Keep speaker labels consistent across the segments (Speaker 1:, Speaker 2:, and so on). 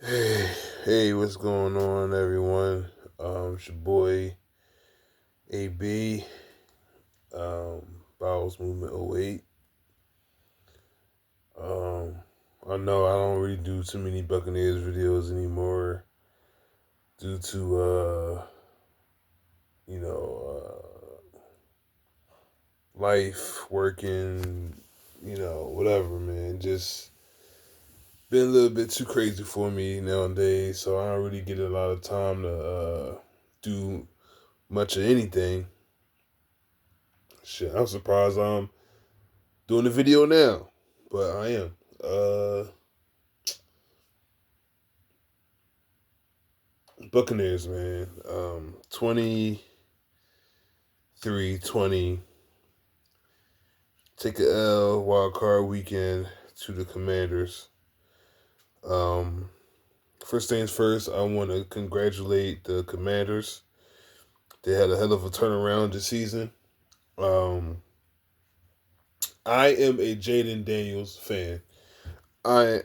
Speaker 1: Hey, what's going on, everyone? It's your boy AB, Bowels Movement '08. Um, I know I don't really do too many Buccaneers videos anymore due to, you know, life, working, whatever, man. Just been a little bit too crazy for me nowadays, so I don't really get a lot of time to do much of anything. Shit, I'm surprised I'm doing the video now, but I am. Buccaneers, man. 23-20. Take a L wild card weekend to the Commanders. Um, First things first, I want to congratulate the Commanders. They had a hell of a turnaround this season. Um, I am a Jaden Daniels fan. I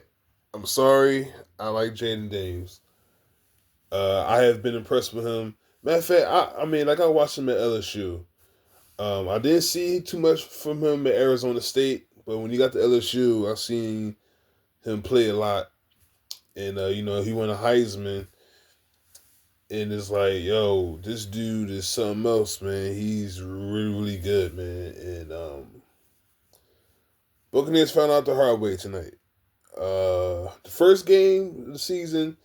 Speaker 1: I'm sorry. I like Jaden Daniels. I have been impressed with him. Matter of fact, I mean, like I watched him at LSU. I didn't see too much from him at Arizona State, but when he got to LSU, I seen him play a lot, and he won a Heisman, and it's like, yo, this dude is something else, man. He's really, really good, man. And Buccaneers found out the hard way tonight. The first game of the season,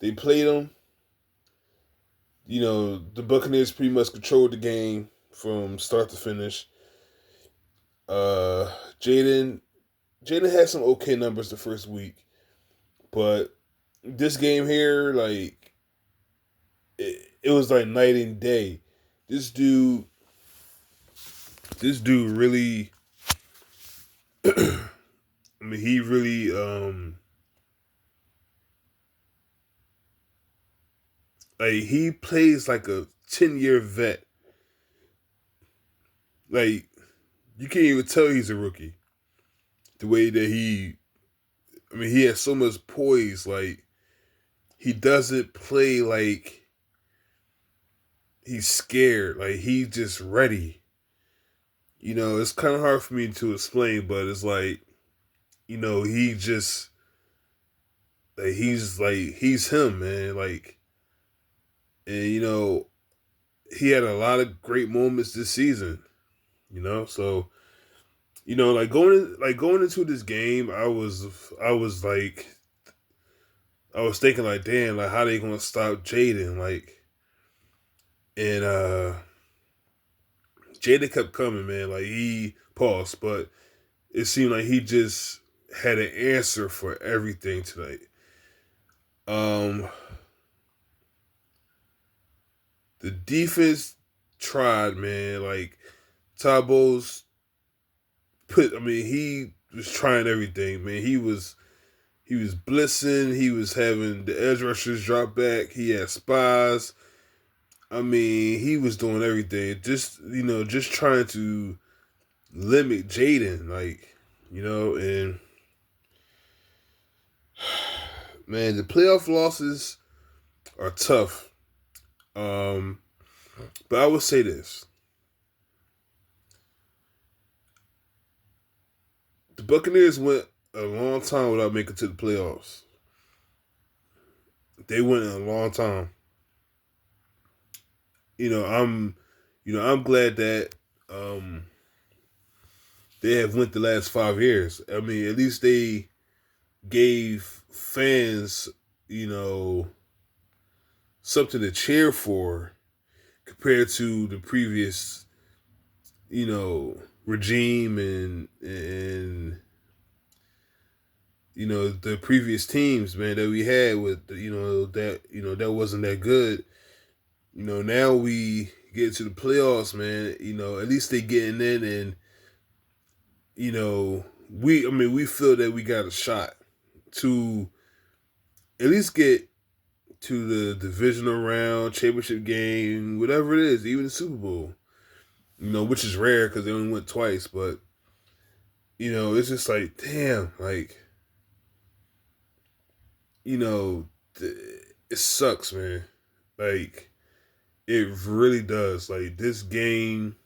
Speaker 1: they played them. The Buccaneers pretty much controlled the game from start to finish. Uh, Jaden Jaden had some okay numbers the first week, but this game here, like it was like night and day. This dude, this dude really, I mean, he really, like he plays like a 10-year vet. Like you can't even tell he's a rookie. The way that I mean, he has so much poise. Like he doesn't play like he's scared. Like he's just ready. It's kind of hard for me to explain, but it's he just he's him, man. Like, and he had a lot of great moments this season. So going into this game, I was thinking like, damn, like how they gonna stop Jaden? Like, and Jaden kept coming, man. Like he paused, but it seemed like he just had an answer for everything tonight. Um, the defense tried, man. Like Tabo's I mean, he was trying everything, man. He was blitzing. He was having the edge rushers drop back. He had spies. I mean, he was doing everything. Just trying to limit Jaden, and man, the playoff losses are tough. Um, but I would say this: the Buccaneers went a long time without making it to the playoffs. They went a long time. I'm, I'm glad that um, they have went the last 5 years. I mean, at least they gave fans, you know, something to cheer for compared to the previous, regime and the previous teams, man, that we had with that wasn't that good. Now we get to the playoffs, man. At least they getting in, and we feel that we got a shot to at least get to the divisional round, championship game, whatever it is, even the Super Bowl. Which is rare because they only went twice, but it's just like, damn, like you know, it sucks, man. Like it really does. Like this game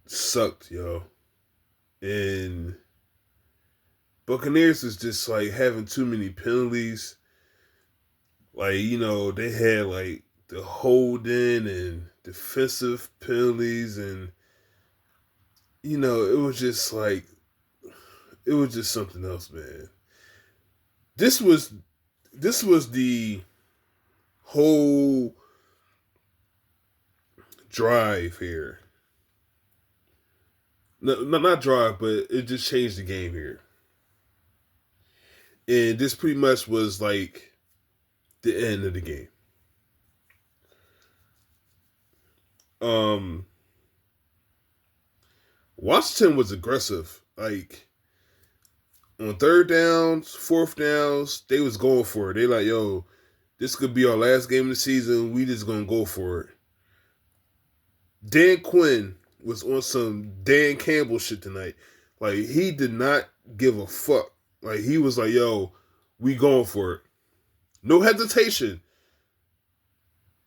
Speaker 1: sucked, yo. And Buccaneers is just like having too many penalties. Like, they had like the holding and defensive penalties, and it was just like it was just something else, man. This was this was the whole drive here. No, not drive, but it just changed the game here. And this pretty much was like the end of the game. Um, Washington was aggressive. Like on third downs, fourth downs, they was going for it. They like, yo, this could be our last game of the season. We just gonna go for it. Dan Quinn was on some Dan Campbell shit tonight. Like he did not give a fuck. Like he was like, yo, we going for it. No hesitation.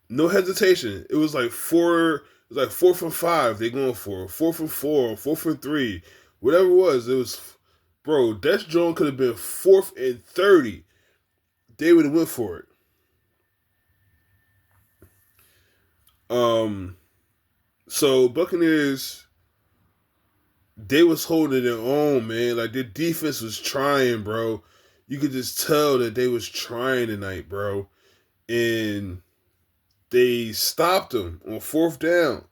Speaker 1: No hesitation. It was like four. It was like 4 from 5. They going for it. 4 from 4. 4 from 3. Whatever it was. It was, bro. That joint could have been 4th and 30. They would have went for it. So Buccaneers, they was holding their own, man. Like their defense was trying, bro. You could just tell that they was trying tonight, bro. And they stopped them on fourth down.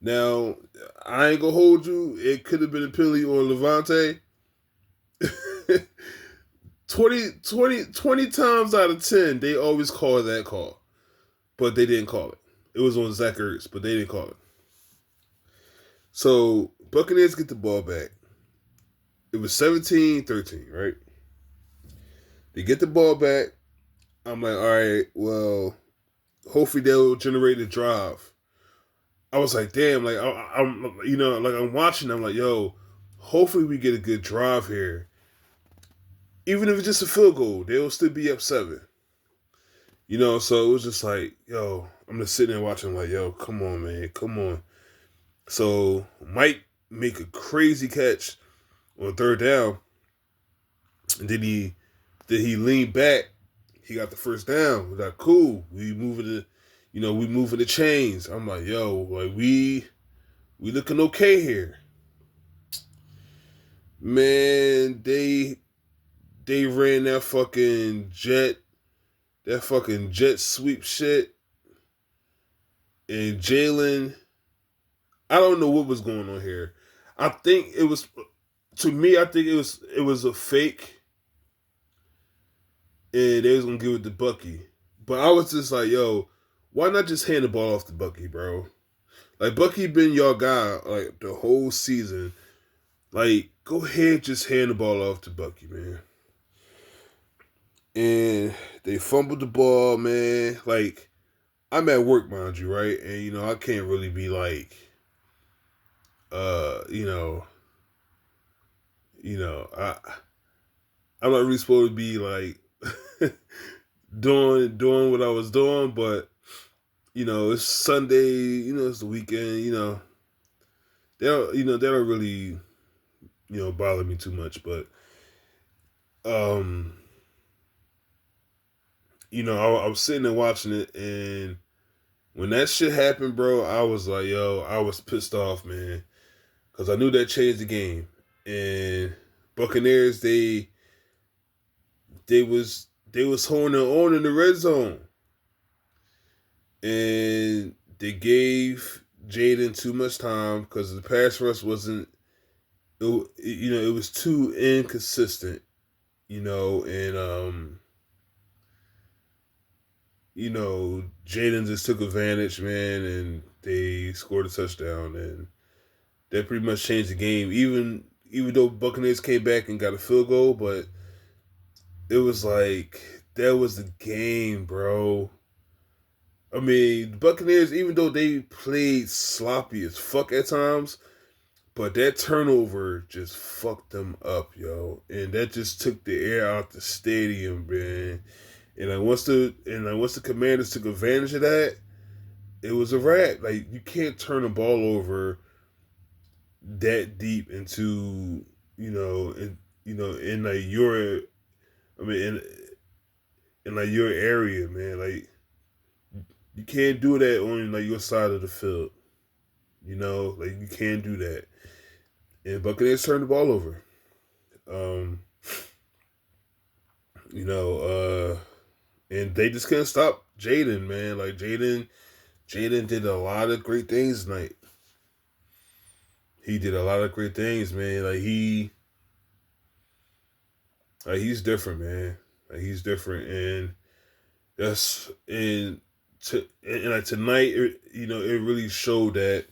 Speaker 1: Now, I ain't gonna hold you. It could have been a penalty on Levante. 20 times out of 10, they always call that call. But they didn't call it. It was on Zach Ertz, but they didn't call it. So, Buccaneers get the ball back. It was 17-13, right? They get the ball back. I'm like, all right, well, hopefully they'll generate a drive. I was like, damn, like I'm, like I'm watching. I'm like, yo, hopefully we get a good drive here. Even if it's just a field goal, they'll still be up 7. So it was just like, yo, I'm just sitting there watching, like, yo, come on, man, come on. So Mike make a crazy catch on third down, and then he leaned back. He got the first down. We're like, cool. We moving the chains. I'm like, yo, like we looking okay here. Man, they ran that fucking jet sweep shit. And Jalen, I don't know what was going on here. I think it was it was a fake, and they was gonna give it to Bucky. But I was just like, yo, why not just hand the ball off to Bucky, bro? Like Bucky been your guy like the whole season. Like, go ahead, just hand the ball off to Bucky, man. And they fumbled the ball, man. Like, I'm at work, mind you, right? And I can't really be like, uh, you know, I I'm not really supposed to be like doing what I was doing, but it's Sunday, it's the weekend, they don't really bother me too much, but um I was sitting there watching it, and when that shit happened, bro, I was like, yo, I was pissed off, man, because I knew that changed the game. And Buccaneers, they was holding their own in the red zone, and they gave Jaden too much time because the pass rush wasn't. It was too inconsistent, and Jaden just took advantage, man, and they scored a touchdown, and that pretty much changed the game. Even though Buccaneers came back and got a field goal, but it was like that was the game, bro. I mean, the Buccaneers, even though they played sloppy as fuck at times, But that turnover just fucked them up, yo, and that just took the air out the stadium, man. And once the Commanders took advantage of that, it was a wrap. Like you can't turn the ball over that deep into in like your I mean in like your area, man. Like you can't do that on like your side of the field. Like you can't do that. And Buccaneers turned the ball over. Um, you know, and they just couldn't stop Jaden, man. Like Jaden did a lot of great things tonight. He did a lot of great things, man. He's different, man. Like he's different, and that's and like tonight, it really showed that,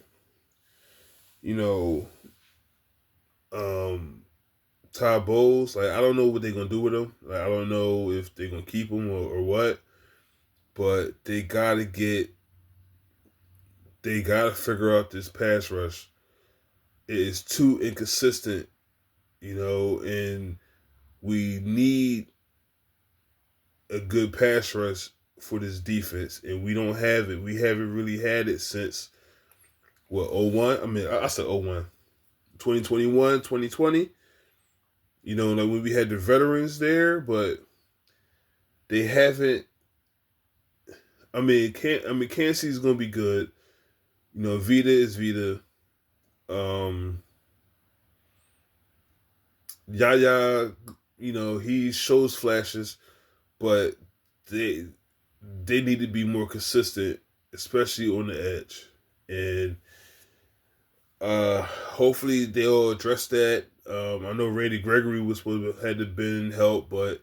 Speaker 1: you know, um, Ty Bowles. Like I don't know what they're gonna do with him. Like I don't know if they're gonna keep him or what. But they gotta figure out this pass rush. It is too inconsistent, and we need a good pass rush for this defense, and we don't have it. We haven't really had it since what, 01? I mean, I said 01. 2021, 2020. Like when we had the veterans there, but they haven't. Kansas is gonna be good. Vita is Vita. Um, Yaya, he shows flashes, but they they need to be more consistent, especially on the edge. And hopefully they'll address that. I know Randy Gregory was supposed to had to been help, but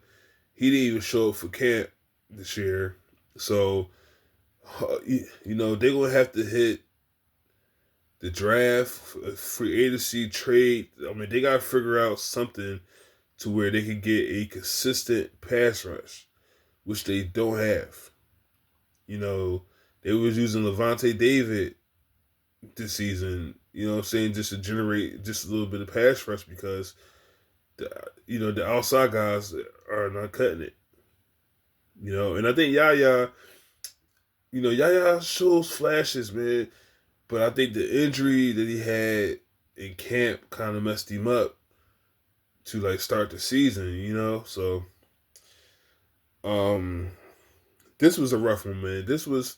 Speaker 1: he didn't even show up for camp this year. So they're gonna have to hit the draft, free agency, trade. I mean, they gotta figure out something to where they can get a consistent pass rush, which they don't have. They was using Levante David this season, what I'm saying, just to generate just a little bit of pass rush because the outside guys are not cutting it. And I think Yaya shows flashes, man, but I think the injury that he had in camp kind of messed him up to like start the season. So um this was a rough one, man. This was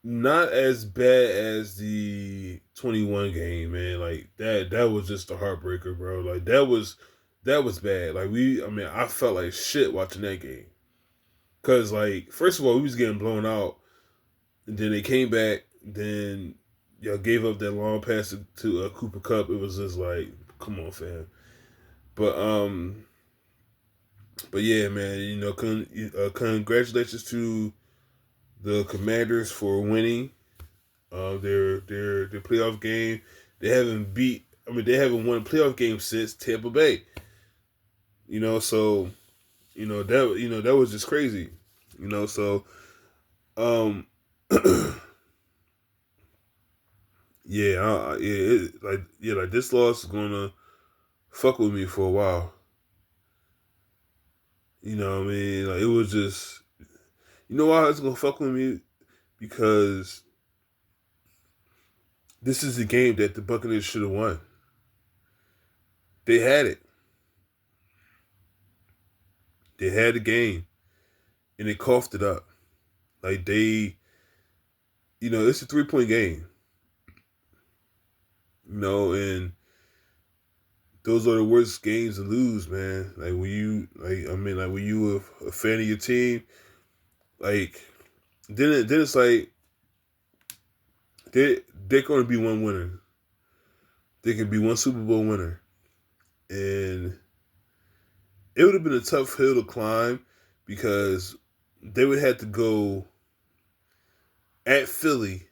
Speaker 1: not as bad as the 21 game, man. Like that was just a heartbreaker, bro. Like that was bad. Like I felt like shit watching that game. Cause like first of all, we was getting blown out, and then they came back. Then y'all gave up that long pass to Cooper Kupp. It was just like, come on, fam. But yeah, man. Congratulations to the Commanders for winning their playoff game. They haven't beat. I mean, they haven't won a playoff game since Tampa Bay. So that was just crazy. So um yeah, like this loss is gonna fuck with me for a while. What I mean? Like it was just, why it's gonna fuck with me, because this is the game that the Buccaneers should have won. They had it. They had the game, and they coughed it up. Like it's a 3-point game. And those are the worst games to lose, man. Like when you a fan of your team, like then it's like they're going to be one winner. They can be one Super Bowl winner, and it would have been a tough hill to climb because they would have to go at Philly.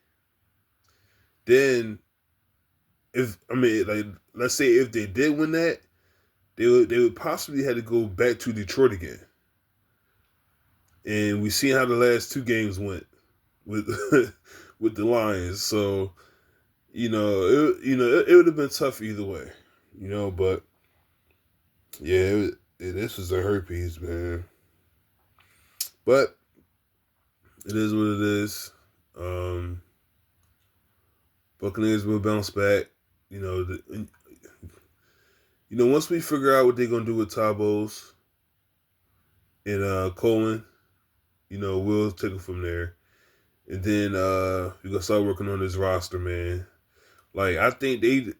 Speaker 1: Then, let's say if they did win that, they would possibly have to go back to Detroit again. And we seen how the last two games went with with the Lions. So it would have been tough either way, but yeah, this was a herpes, man. But it is what it is. Um, Buccaneers will bounce back. You know, once we figure out what they're gonna do with Tabos and Cohen, we'll take it from there. And then we're gonna start working on this roster, man. Like I think they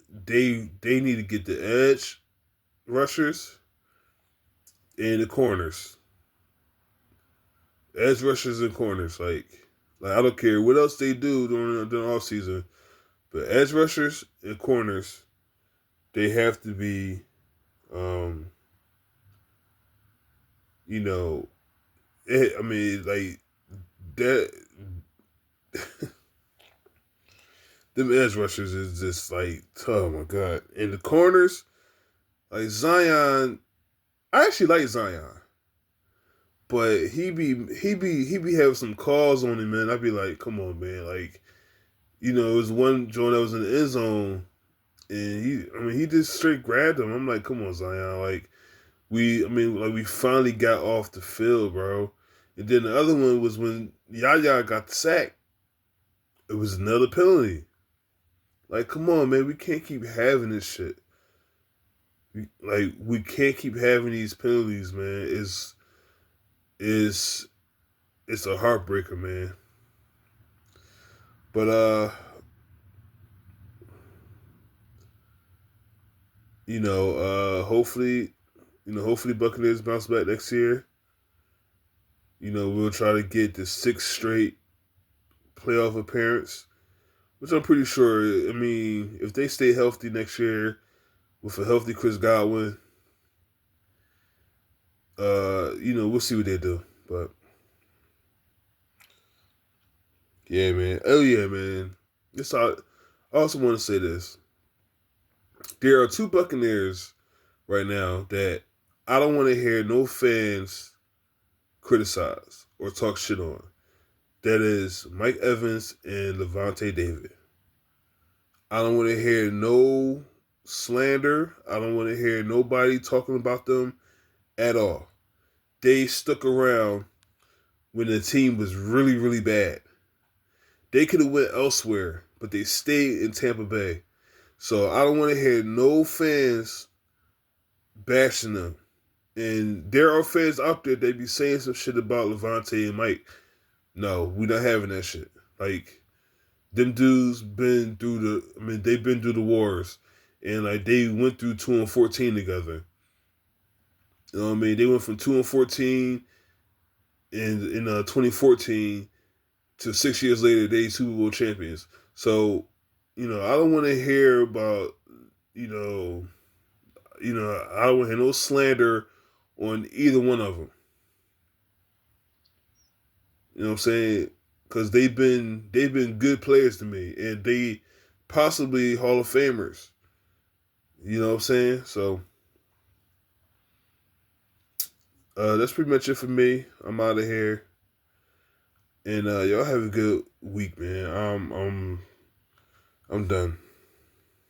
Speaker 1: need to get the edge rushers and the corners. Edge rushers and corners. Like I don't care what else they do during off season, but edge rushers and corners, they have to be um, you know, I mean, like that. Them edge rushers is just like, oh my god. And the corners, like Zion, I actually like Zion, but he be having some calls on him, man. I'd be like, come on, man. Like, it was one joint that was in the end zone, and he just straight grabbed him. I'm like, come on, Zion. Like, we finally got off the field, bro. And then the other one was when Yaya got the sack. It was another penalty. Like, come on, man. We can't keep having this shit. We can't keep having these penalties, man. It's a heartbreaker, man. But hopefully Buccaneers bounce back next year. We'll try to get the sixth straight playoff appearance, which I'm pretty sure. I mean, if they stay healthy next year with a healthy Chris Godwin, we'll see what they do. But yeah, man. Oh yeah, man. I also want to say this. There are two Buccaneers right now that I don't want to hear no fans criticize or talk shit on. That is Mike Evans and Levante David. I don't want to hear no slander. I don't want to hear nobody talking about them at all. They stuck around when the team was really, really bad. They could have went elsewhere, but they stayed in Tampa Bay. So I don't want to hear no fans bashing them. And there are fans out there that be saying some shit about Levante and Mike. No, we not having that shit. Like, them dudes they've been through the wars. And like they went through 2-14 together. You know what I mean? They went from 2-14 in 2014 to 6 years later, they Super Bowl champions. So, I don't want to hear about, I don't want to hear no slander on either one of them. You know what I'm saying? Because they've been good players to me, and they possibly Hall of Famers. You know what I'm saying? So that's pretty much it for me. I'm out of here, and y'all have a good week, man. I'm done.